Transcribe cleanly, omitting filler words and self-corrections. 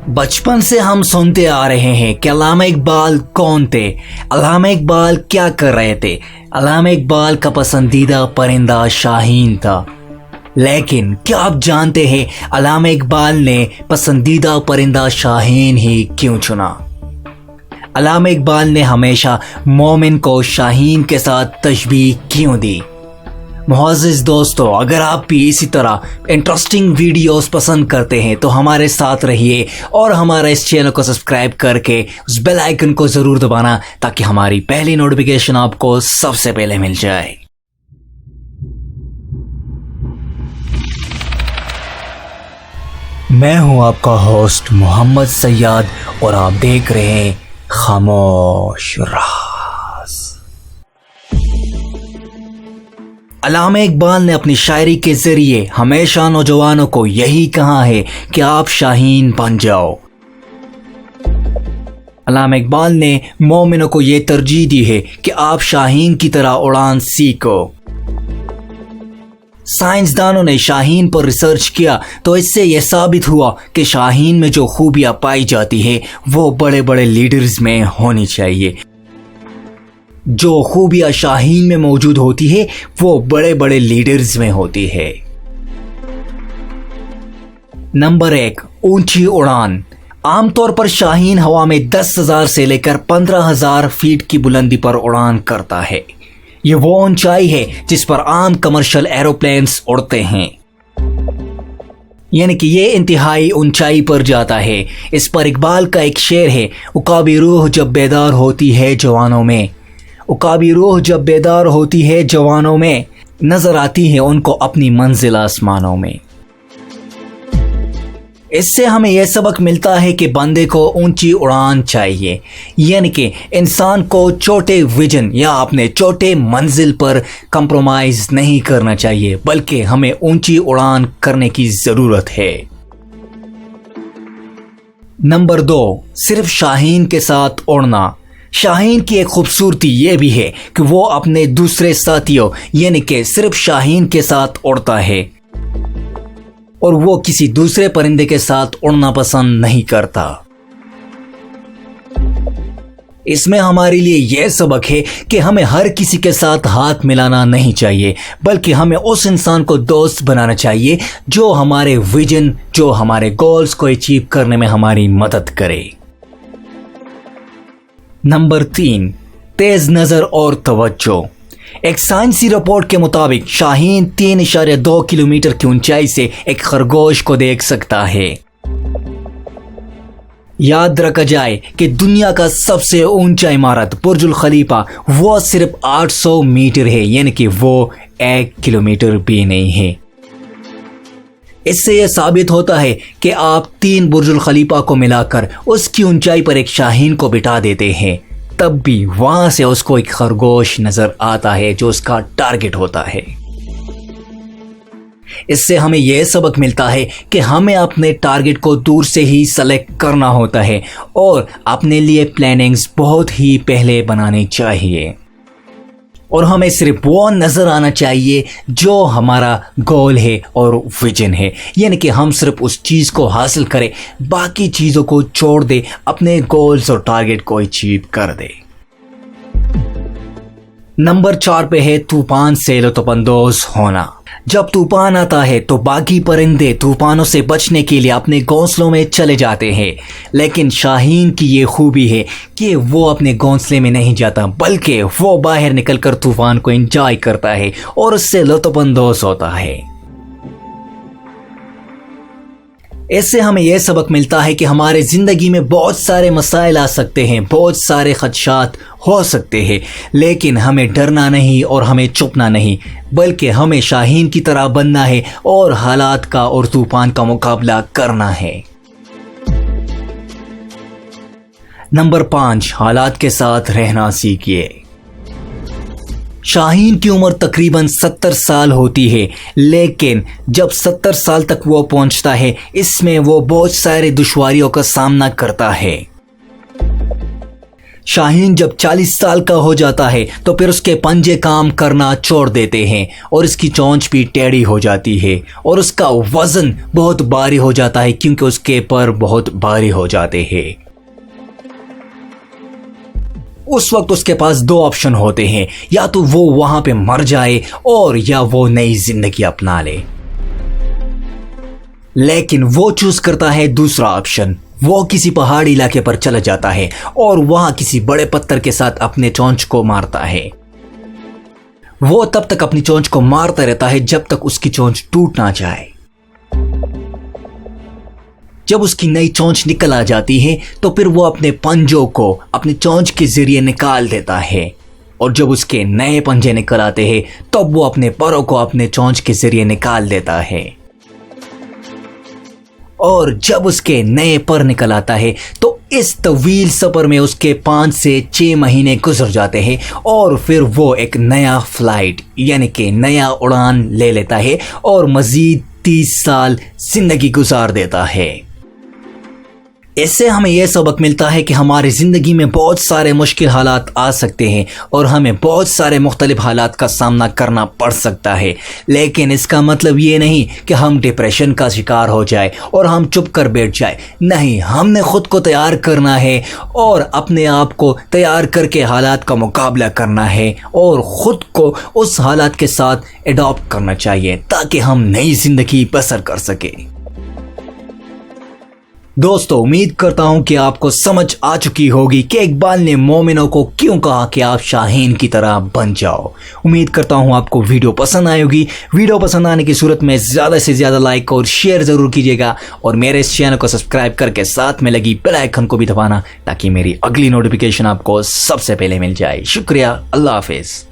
बचपन से हम सुनते आ रहे हैं कि अल्लामा इकबाल कौन थे, अल्लामा इकबाल क्या कर रहे थे। अल्लामा इकबाल का पसंदीदा परिंदा शाहीन था। लेकिन क्या आप जानते हैं अल्लामा इकबाल ने पसंदीदा परिंदा शाहीन ही क्यों चुना? अल्लामा इकबाल ने हमेशा मोमिन को शाहीन के साथ तशबीह क्यों दी? मुअज़्ज़िज़ दोस्तों, अगर आप भी इसी तरह इंटरेस्टिंग वीडियोस पसंद करते हैं तो हमारे साथ रहिए और हमारा इस चैनल को सब्सक्राइब करके उस बेल आइकन को ज़रूर दबाना ताकि हमारी पहली नोटिफिकेशन आपको सबसे पहले मिल जाए। मैं हूं आपका होस्ट मोहम्मद सैयद और आप देख रहे हैं खामोश राज। अल्लामा इकबाल ने अपनी शायरी के जरिए हमेशा नौजवानों को यही कहा है कि आप शाहीन बन जाओ। अल्लामा इकबाल ने मोमिनों को ये तरजीह दी है कि आप शाहीन की तरह उड़ान सीखो। साइंसदानों ने शाहीन पर रिसर्च किया तो इससे यह साबित हुआ कि शाहीन में जो खूबियां पाई जाती है वो बड़े बड़े लीडर्स में होनी चाहिए। जो खूबियां शाहीन में मौजूद होती है वो बड़े बड़े लीडर्स में होती है। नंबर 1, ऊंची उड़ान। आमतौर पर शाहीन हवा में 10,000 से लेकर 15,000 फीट की बुलंदी पर उड़ान करता है। ये वो ऊंचाई है जिस पर आम कमर्शियल एरोप्लेन्स उड़ते हैं, यानी कि ये इंतहाई ऊंचाई पर जाता है। इस पर इकबाल का एक शेर है, उकाबी रूह जब बेदार होती है जवानों में, उकाबी रूह जब बेदार होती है जवानों में, नजर आती है उनको अपनी मंजिल आसमानों में। इससे हमें यह सबक मिलता है कि बंदे को ऊंची उड़ान चाहिए, यानी कि इंसान को छोटे विजन या अपने छोटे मंजिल पर कंप्रोमाइज नहीं करना चाहिए, बल्कि हमें ऊंची उड़ान करने की जरूरत है। नंबर 2, सिर्फ शाहीन के साथ उड़ना। शाहीन की एक खूबसूरती यह भी है कि वो अपने दूसरे साथियों यानी कि सिर्फ शाहीन के साथ उड़ता है और वो किसी दूसरे परिंदे के साथ उड़ना पसंद नहीं करता। इसमें हमारे लिए यह सबक है कि हमें हर किसी के साथ हाथ मिलाना नहीं चाहिए, बल्कि हमें उस इंसान को दोस्त बनाना चाहिए जो हमारे विजन, जो हमारे गोल्स को अचीव करने में हमारी मदद करे। नंबर 3, तेज नजर और तवज्जो। एक साइंसी रिपोर्ट के मुताबिक शाहीन 3.2 किलोमीटर की ऊंचाई से एक खरगोश को देख सकता है। याद रखा जाए कि दुनिया का सबसे ऊंचा इमारत बुर्जुल खलीफा वो सिर्फ 800 मीटर है, यानी कि वो 1 किलोमीटर भी नहीं है। इससे यह साबित होता है कि आप 3 बुर्जुल खलीफा को मिलाकर उसकी ऊंचाई पर एक शाहीन को बिठा देते हैं, तब भी वहां से उसको एक खरगोश नजर आता है जो उसका टारगेट होता है। इससे हमें यह सबक मिलता है कि हमें अपने टारगेट को दूर से ही सेलेक्ट करना होता है और अपने लिए प्लानिंग्स बहुत ही पहले बनानी चाहिए और हमें सिर्फ वो नजर आना चाहिए जो हमारा गोल है और विजन है, यानी कि हम सिर्फ उस चीज को हासिल करें, बाकी चीजों को छोड़ दे, अपने गोल्स और टारगेट को अचीव कर दे। नंबर 4 पे है तूफान से लुत्फअंदोज होना। जब तूफान आता है तो बाकी परिंदे तूफानों से बचने के लिए अपने घोंसलों में चले जाते हैं, लेकिन शाहीन की ये खूबी है कि वो अपने घोंसले में नहीं जाता, बल्कि वो बाहर निकलकर तूफान को एंजॉय करता है और उससे लुत्फअंदोज होता है। इससे हमें यह सबक मिलता है कि हमारे ज़िंदगी में बहुत सारे मसाइल आ सकते हैं, बहुत सारे खदशात हो सकते हैं, लेकिन हमें डरना नहीं और हमें चुपना नहीं, बल्कि हमें शाहीन की तरह बनना है और हालात का और तूफान का मुकाबला करना है। नंबर 5, हालात के साथ रहना सीखिए। शाहीन की उम्र तकरीबन 70 साल होती है, लेकिन जब 70 साल तक वो पहुंचता है इसमें वो बहुत सारे दुश्वारियों का सामना करता है। शाहीन जब 40 साल का हो जाता है तो फिर उसके पंजे काम करना छोड़ देते हैं और इसकी चोंच भी टेढ़ी हो जाती है और उसका वजन बहुत भारी हो जाता है क्योंकि उसके पर बहुत भारी हो जाते हैं। उस वक्त उसके पास दो ऑप्शन होते हैं, या तो वो वहां पे मर जाए और या वो नई जिंदगी अपना ले। लेकिन वो चूज करता है दूसरा ऑप्शन। वो किसी पहाड़ी इलाके पर चला जाता है और वहां किसी बड़े पत्थर के साथ अपने चोंच को मारता है। वो तब तक अपनी चोंच को मारता रहता है जब तक उसकी चोंच टूट ना जाए। जब उसकी नई चोंच निकल आ जाती है तो फिर वो अपने पंजों को अपनी चोंच के जरिए निकाल देता है और जब उसके नए पंजे निकल आते हैं तब वो अपने परों को अपने चोंच के जरिए निकाल देता है। और जब उसके नए पर निकल आता है तो इस तवील सफर में उसके 5 से 6 महीने गुजर जाते हैं और फिर वो एक नया फ्लाइट यानी कि नया उड़ान ले लेता है और मजीद 30 साल जिंदगी गुजार देता है। इससे हमें यह सबक मिलता है कि हमारी ज़िंदगी में बहुत सारे मुश्किल हालात आ सकते हैं और हमें बहुत सारे मुख्तलिफ हालात का सामना करना पड़ सकता है, लेकिन इसका मतलब ये नहीं कि हम डिप्रेशन का शिकार हो जाए और हम चुप कर बैठ जाए। नहीं, हमने खुद को तैयार करना है और अपने आप को तैयार करके हालात का मुकाबला करना है और ख़ुद को उस हालात के साथ एडॉप्ट करना चाहिए ताकि हम नई ज़िंदगी बसर कर सकें। दोस्तों, उम्मीद करता हूं कि आपको समझ आ चुकी होगी कि इकबाल ने मोमिनों को क्यों कहा कि आप शाहीन की तरह बन जाओ। उम्मीद करता हूं आपको वीडियो पसंद आई होगी। वीडियो पसंद आने की सूरत में ज़्यादा से ज़्यादा लाइक और शेयर ज़रूर कीजिएगा और मेरे इस चैनल को सब्सक्राइब करके साथ में लगी बेल आइकन को भी दबाना ताकि मेरी अगली नोटिफिकेशन आपको सबसे पहले मिल जाए। शुक्रिया, अल्लाह हाफिज़।